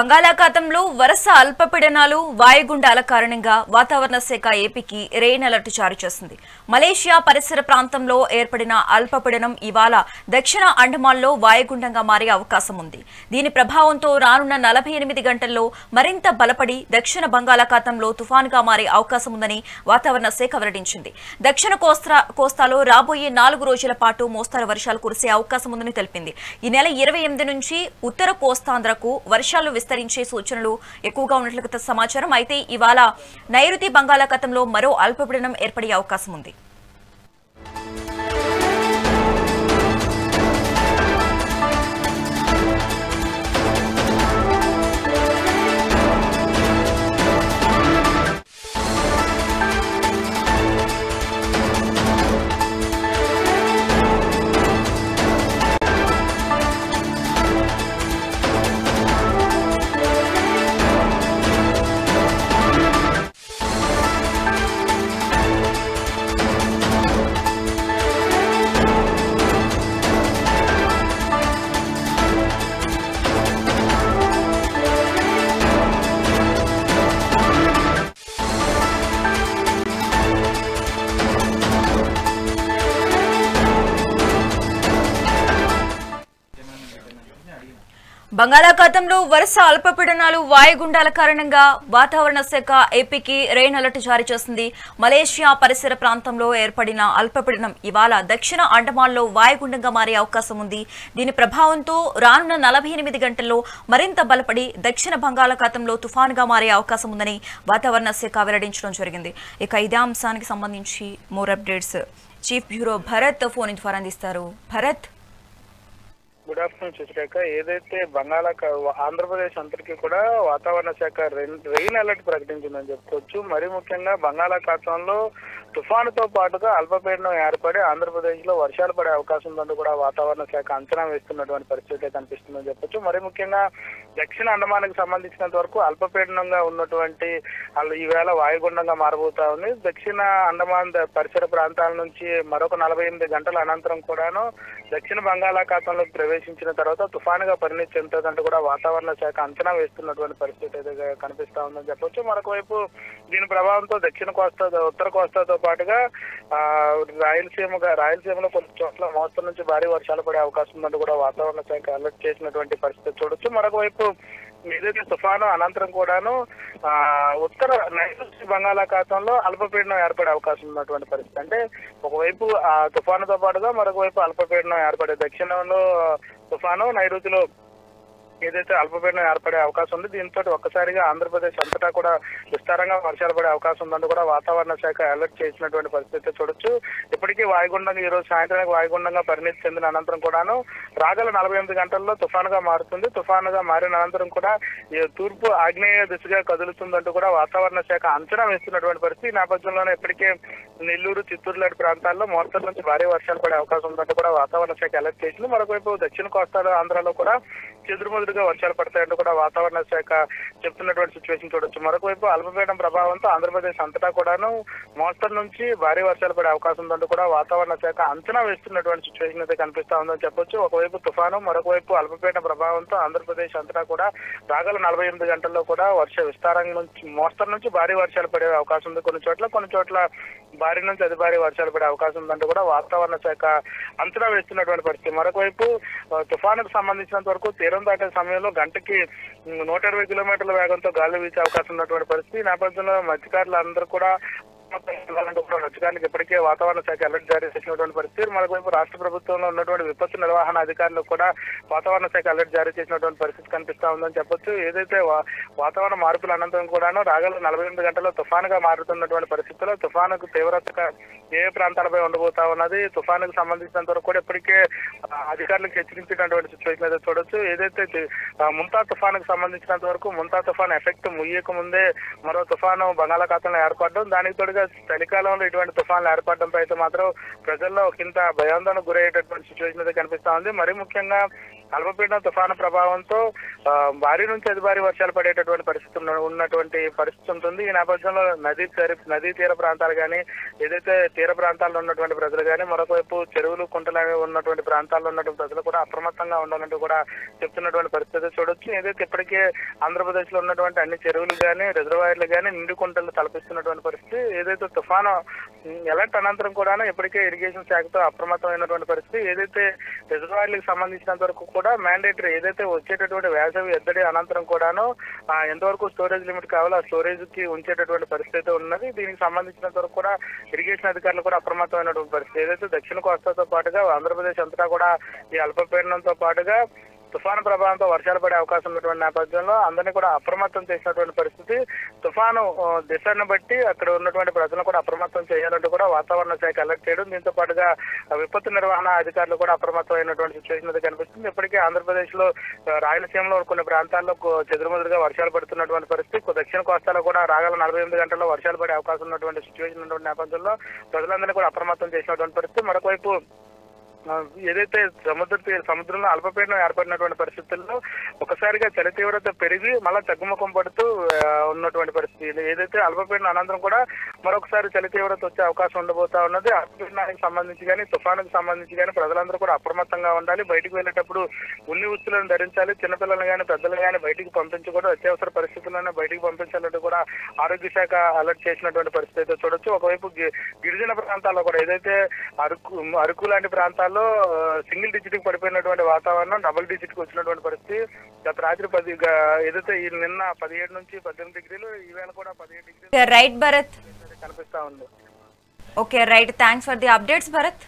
బంగాళాఖాతంలో వరుస అల్పపీడనాలు వాయుగుండాల కారణంగా వాతావరణ శాఖ ఏపీకి రెయిన్ అలర్ట్ జారీ చేసింది. మలేషియా పరిసర ప్రాంతంలో ఏర్పడిన అల్పపీడనం ఇవాళ దక్షిణ అండమాన్లో వాయుగుండంగా మారే అవకాశం ఉంది. దీని ప్రభావంతో రానున్న 48 గంటల్లో మరింత బలపడి దక్షిణ బంగాళాఖాతంలో తుఫానుగా మారే అవకాశం ఉందని వాతావరణ శాఖ వెల్లడించింది. దక్షిణ కోస్తాలో రాబోయే 4 రోజుల పాటు మోస్తరు వర్షాలు కురిసే అవకాశం ఉందని తెలిపింది. ఈ నెల 28 నుంచి ఉత్తర కోస్తాంధ్రకు వర్షాలు విస్తరించే సూచనలు ఎక్కువగా ఉన్నట్లుగా సమాచారం. అయితే ఇవాళ నైరుతి బంగాళాఖాతంలో మరో అల్పపీడనం ఏర్పడే అవకాశం ఉంది. బంగాళాఖాతంలో వరుస అల్పపీడనాలు వాయుగుండాల కారణంగా వాతావరణ శాఖ ఏపీకి రెయిన్ అలర్ట్ జారీ చేసింది. మలేషియా పరిసర ప్రాంతంలో ఏర్పడిన అల్పపీడనం ఇవాళ దక్షిణ అండమాన్లో వాయుగుండంగా మారే అవకాశం ఉంది. దీని ప్రభావంతో రానున్న 48 గంటల్లో మరింత బలపడి దక్షిణ బంగాళాఖాతంలో తుఫానుగా మారే అవకాశం ఉందని వాతావరణ శాఖ వెల్లడించడం జరిగింది. ఇక ఇదే అంశానికి సంబంధించి more updates chief bureau Bharat phone ద్వారా అందిస్తారు. భరత్, గుడ్ ఆఫ్టర్నూన్ చూసాక ఏదైతే ఆంధ్రప్రదేశ్ అంతటికీ కూడా వాతావరణ శాఖ రెయిన్ అలర్ట్ ప్రకటించిందని చెప్పుకోవచ్చు. మరి ముఖ్యంగా బంగాళాఖాతంలో తుఫానుతో పాటుగా అల్పపీడనం ఏర్పడి ఆంధ్రప్రదేశ్ లో వర్షాలు పడే అవకాశం ఉందని కూడా వాతావరణ శాఖ అంచనా వేస్తున్నటువంటి పరిస్థితి కనిపిస్తుందని చెప్పొచ్చు. మరి ముఖ్యంగా దక్షిణ అండమానికి సంబంధించినంత వరకు అల్పపీడనంగా ఉన్నటువంటి ఈవేళ వాయుగుండంగా మారబోతా ఉంది. దక్షిణ అండమాన్ పరిసర ప్రాంతాల నుంచి మరొక 48 గంటల అనంతరం కూడాను దక్షిణ బంగాళాఖాతంలో ప్రవేశించిన తర్వాత తుఫానుగా పరిణితి చెందుతుందంటూ కూడా వాతావరణ శాఖ అంచనా వేస్తున్నటువంటి పరిస్థితి అయితే కనిపిస్తా ఉందని చెప్పొచ్చు. మరొక వైపు దీని ప్రభావంతో దక్షిణ కోస్తా, ఉత్తర కోస్తాతో పాటుగా రాయలసీమలో కొన్ని చోట్ల మోస్తరు నుంచి భారీ వర్షాలు పడే అవకాశం ఉందంటూ కూడా వాతావరణ శాఖ అలర్ట్ చేసినటువంటి పరిస్థితి చూడొచ్చు. మరొక వైపు ఏదైతే తుఫాను అనంతరం కూడాను ఉత్తర నైరుతి బంగాళాఖాతంలో అల్పపీడనం ఏర్పడే అవకాశం ఉన్నటువంటి పరిస్థితి. అంటే ఒకవైపు ఆ తుఫానుతో పాటుగా మరొక వైపు అల్పపీడనం ఏర్పడే దక్షిణంలో తుఫాను, నైరుతిలో ఏదైతే అల్పపీడనం ఏర్పడే అవకాశం ఉంది. దీంతో ఒక్కసారిగా ఆంధ్రప్రదేశ్ అంతటా కూడా విస్తారంగా వర్షాలు పడే అవకాశం ఉందంటూ కూడా వాతావరణ శాఖ అలర్ట్ చేసినటువంటి పరిస్థితి చూడొచ్చు. ఇప్పటికీ వాయుగుండంగా ఈ రోజు సాయంత్రానికి వాయుగుండంగా పరిణితి చెందిన అనంతరం కూడాను రాగల 48 గంటల్లో తుఫానుగా మారుతుంది. తుఫానుగా మారిన అనంతరం కూడా తూర్పు ఆగ్నేయ దిశగా కదులుతుందంటూ కూడా వాతావరణ శాఖ అంచనా వేస్తున్నటువంటి పరిస్థితి. ఈ నేపథ్యంలోనే ఇప్పటికే నెల్లూరు, చిత్తూరు లాంటి ప్రాంతాల్లో మోస్తరు నుంచి భారీ వర్షాలు పడే అవకాశం ఉందంటూ కూడా వాతావరణ శాఖ అలర్ట్ చేసింది. మరొకవైపు దక్షిణ కోస్తాలో ఆంధ్రాలో కూడా చెదురుమదురుగా వర్షాలు పడతాయంటూ కూడా వాతావరణ శాఖ చెప్తున్నటువంటి సిచ్యువేషన్ చూడొచ్చు. మరొకవైపు అల్పపీడనం ప్రభావంతో ఆంధ్రప్రదేశ్ అంతటా కూడాను మోస్తరు నుంచి భారీ వర్షాలు పడే అవకాశం ఉందంటూ కూడా వాతావరణ శాఖ అంచనా వేస్తున్నటువంటి సిచ్యువేషన్ అయితే కనిపిస్తా ఉందని చెప్పొచ్చు. ఒకవైపు తుఫాను, మరొకవైపు అల్పపీడన ప్రభావంతో ఆంధ్రప్రదేశ్ అంతటా కూడా రాగల 48 గంటల్లో కూడా విస్తారంగా నుంచి మోస్తరు నుంచి భారీ వర్షాలు పడే అవకాశం ఉంది. కొన్ని చోట్ల భారీ నుంచి అతి భారీ వర్షాలు పడే అవకాశం ఉందంటూ కూడా వాతావరణ శాఖ అంచనా వేస్తున్నటువంటి పరిస్థితి. మరొకవైపు తుఫానుకు సంబంధించినంత వరకు తీరం దాటే సమయంలో గంటకి 120 కిలోమీటర్ల వేగంతో గాలి వీచే అవకాశం ఉన్నటువంటి పరిస్థితి. ఈ నేపథ్యంలో మత్స్యకారులు అందరూ కూడా మత్స్యకారులకు ఇప్పటికే వాతావరణ శాఖ అలర్ట్ జారీ చేసినటువంటి పరిస్థితి. మరొకవైపు రాష్ట్ర ప్రభుత్వంలో ఉన్నటువంటి విపత్తు నిర్వహణ అధికారులకు కూడా వాతావరణ శాఖ అలర్ట్ జారీ చేసినటువంటి పరిస్థితి కనిపిస్తా ఉందని చెప్పొచ్చు. ఏదైతే వాతావరణ మార్పుల అనంతరం కూడాను రాగల 48 గంటల్లో తుఫానుగా మారుతున్నటువంటి పరిస్థితుల్లో తుఫానుకు తీవ్రత ఏ ప్రాంతాలపై ఉండబోతా ఉన్నది, తుఫానుకు సంబంధించినంత వరకు కూడా ఇప్పటికే అధికారులకు హెచ్చరించినటువంటి సిచ్యువేషన్ అయితే చూడొచ్చు. ఏదైతే ముంతా తుఫానుకు సంబంధించినంత వరకు ముంతా తుఫాను ఎఫెక్ట్ ముయ్యక ముందే మరో తుఫాను బంగాళాఖాతంలో ఏర్పడడం, దానికి తోడుగా ముఖ్యంగా చలికాలంలో ఇటువంటి తుఫాన్లు ఏర్పడడంపై అయితే మాత్రం ప్రజల్లో ఒకంత భయాందోళనకు గురయ్యేటటువంటి సిచ్యువేషన్ అయితే కనిపిస్తా ఉంది. మరీ ముఖ్యంగా అల్పపీడన తుఫాను ప్రభావంతో భారీ నుంచి అతి భారీ వర్షాలు పడేటటువంటి పరిస్థితి ఉన్నటువంటి పరిస్థితి ఉంటుంది. ఈ నేపథ్యంలో నదీ తీర ప్రాంతాలు కానీ, ఏదైతే తీర ప్రాంతాల్లో ఉన్నటువంటి ప్రజలు కానీ, మరొకవైపు చెరువులు కుంటలు ఉన్నటువంటి ప్రాంతాల్లో ఉన్నటువంటి ప్రజలు కూడా అప్రమత్తంగా ఉండాలంటూ కూడా చెప్తున్నటువంటి పరిస్థితి చూడొచ్చు. ఏదైతే ఇప్పటికే ఆంధ్రప్రదేశ్ లో ఉన్నటువంటి అన్ని చెరువులు కానీ, రిజర్వాయర్లు కానీ నిండు కుంటలు తలపిస్తున్నటువంటి పరిస్థితి, ఏదైతే తుఫాను ఎలర్ట్ అనంతరం కూడా ఇప్పటికే ఇరిగేషన్ శాఖతో అప్రమత్తమైనటువంటి పరిస్థితి, ఏదైతే రిజర్వాయర్లకు సంబంధించినంత వరకు కూడా మ్యాండేటరీ, ఏదైతే వచ్చేటటువంటి వేసవి ఎద్దడి అనంతరం కూడాను ఎంతవరకు స్టోరేజ్ లిమిట్ కావాలో ఆ స్టోరేజ్ కి ఉంచేటటువంటి పరిస్థితి ఉన్నది. దీనికి సంబంధించినంత వరకు కూడా ఇరిగేషన్ అధికారులు కూడా అప్రమత్తమైనటువంటి పరిస్థితి. ఏదైతే దక్షిణ కోస్తాతో పాటుగా ఆంధ్రప్రదేశ్ అంతటా కూడా ఈ అల్పపీడనంతో పాటుగా తుఫాను ప్రభావంతో వర్షాలు పడే అవకాశం ఉన్నటువంటి నేపథ్యంలో అందరినీ కూడా అప్రమత్తం చేసినటువంటి పరిస్థితి. తుఫాను దిశను బట్టి అక్కడ ఉన్నటువంటి ప్రజలను కూడా అప్రమత్తం చేయాలంటూ కూడా వాతావరణ శాఖ అలర్ట్ చేయడం, దీంతో పాటుగా విపత్తు నిర్వహణ అధికారులు కూడా అప్రమత్తం అయినటువంటి సిచ్యువేషన్ అయితే కనిపిస్తుంది. ఇప్పటికే ఆంధ్రప్రదేశ్ లో రాయలసీమలో కొన్ని ప్రాంతాల్లో చెదురుమదురుగా వర్షాలు పడుతున్నటువంటి పరిస్థితి, దక్షిణ కోస్తాలో కూడా రాగల 48 గంటల్లో వర్షాలు పడే అవకాశం ఉన్నటువంటి సిచ్యువేషన్ ఉన్నటువంటి నేపథ్యంలో ప్రజలందరినీ కూడా అప్రమత్తం చేసినటువంటి పరిస్థితి. మరొకవైపు ఏదైతే సముద్రంలో అల్పపీడనం ఏర్పడినటువంటి పరిస్థితుల్లో ఒకసారిగా చలి తీవ్రత పెరిగి మళ్ళీ తగ్గుముఖం పడుతూ ఉన్నటువంటి పరిస్థితి, ఏదైతే అల్పపీడనం అనంతరం కూడా మరొకసారి చలి తీవ్రత వచ్చే అవకాశం ఉండబోతా ఉన్నది. అల్పపీడనానికి సంబంధించి కానీ, తుఫానుకు సంబంధించి కానీ ప్రజలందరూ కూడా అప్రమత్తంగా ఉండాలి. బయటకు వెళ్ళేటప్పుడు ఉన్ని ఉత్తులను ధరించాలి. చిన్నపిల్లలు కానీ, పెద్దలు కానీ బయటికి పంపించకూడదు. అత్యవసర పరిస్థితుల్లోనే బయటికి పంపించాలంటూ కూడా ఆరోగ్య శాఖ అలర్ట్ చేసినటువంటి పరిస్థితి అయితే చూడొచ్చు. ఒకవైపు గిరిజన ప్రాంతాల్లో కూడా, ఏదైతే అరకు లాంటి ప్రాంతాల్లో సింగిల్ డిజిట్ కి పడిపోయినటువంటి వాతావరణం డబుల్ డిజిట్ కి వచ్చినటువంటి పరిస్థితి. గత రాత్రి ఏదైతే నిన్న 17 నుంచి 18 డిగ్రీలు, ఈవేళ కూడా 17 డిగ్రీలు రైట్ భరత్ కనిపిస్తా ఉంది. Okay right, thanks for the updates Bharat.